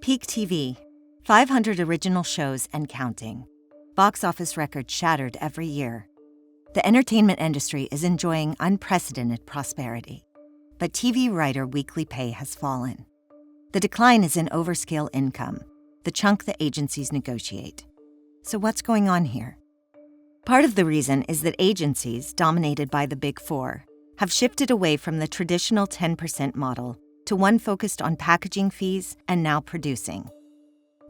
Peak TV, 500 original shows and counting. Box office records shattered every year. The entertainment industry is enjoying unprecedented prosperity, but TV writer weekly pay has fallen. The decline is in overscale income, the chunk the agencies negotiate. So what's going on here? Part of the reason is that agencies, dominated by the Big Four, have shifted away from the traditional 10% model to one focused on packaging fees and now producing.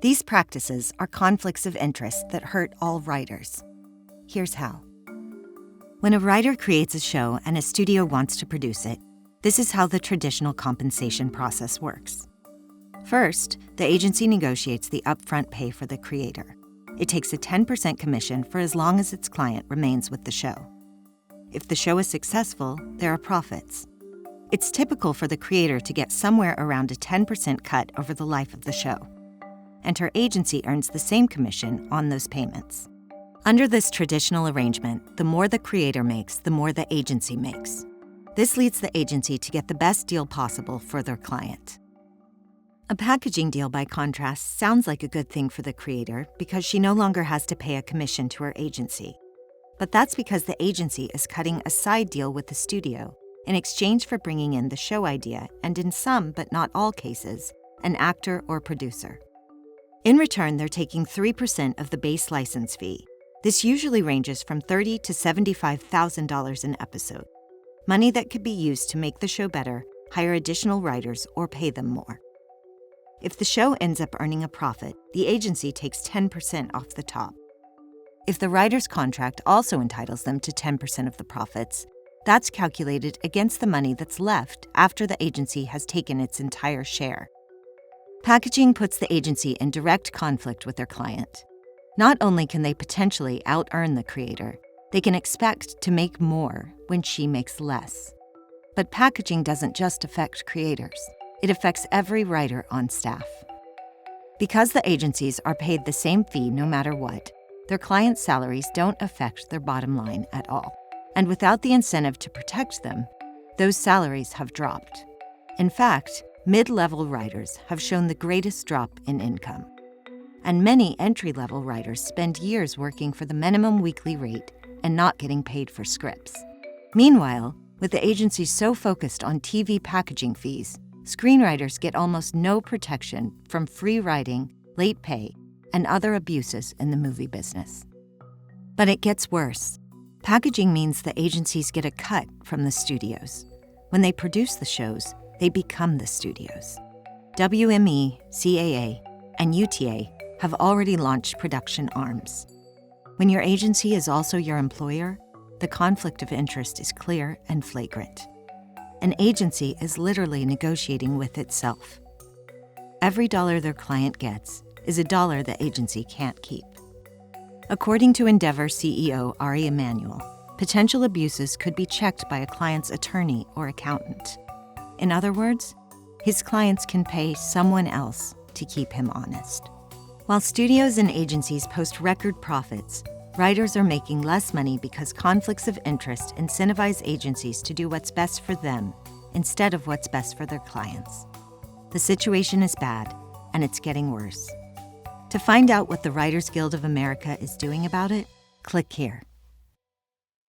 These practices are conflicts of interest that hurt all writers. Here's how. When a writer creates a show and a studio wants to produce it, this is how the traditional compensation process works. First, the agency negotiates the upfront pay for the creator. It takes a 10% commission for as long as its client remains with the show. If the show is successful, there are profits. It's typical for the creator to get somewhere around a 10% cut over the life of the show, and her agency earns the same commission on those payments. Under this traditional arrangement, the more the creator makes, the more the agency makes. This leads the agency to get the best deal possible for their client. A packaging deal, by contrast, sounds like a good thing for the creator because she no longer has to pay a commission to her agency. But that's because the agency is cutting a side deal with the studio in exchange for bringing in the show idea and, in some but not all cases, an actor or producer. In return, they're taking 3% of the base license fee. This usually ranges from $30,000 to $75,000 an episode, money that could be used to make the show better, hire additional writers, or pay them more. If the show ends up earning a profit, the agency takes 10% off the top. If the writer's contract also entitles them to 10% of the profits, that's calculated against the money that's left after the agency has taken its entire share. Packaging puts the agency in direct conflict with their client. Not only can they potentially out-earn the creator, they can expect to make more when she makes less. But packaging doesn't just affect creators. It affects every writer on staff. Because the agencies are paid the same fee no matter what, their clients' salaries don't affect their bottom line at all. And without the incentive to protect them, those salaries have dropped. In fact, mid-level writers have shown the greatest drop in income. And many entry-level writers spend years working for the minimum weekly rate and not getting paid for scripts. Meanwhile, with the agencies so focused on TV packaging fees, screenwriters get almost no protection from free writing, late pay, and other abuses in the movie business. But it gets worse. Packaging means the agencies get a cut from the studios. When they produce the shows, they become the studios. WME, CAA, and UTA have already launched production arms. When your agency is also your employer, the conflict of interest is clear and flagrant. An agency is literally negotiating with itself. Every dollar their client gets is a dollar the agency can't keep. According to Endeavor CEO Ari Emanuel, potential abuses could be checked by a client's attorney or accountant. In other words, his clients can pay someone else to keep him honest. While studios and agencies post record profits, writers are making less money because conflicts of interest incentivize agencies to do what's best for them instead of what's best for their clients. The situation is bad, and it's getting worse. To find out what the Writers Guild of America is doing about it, click here.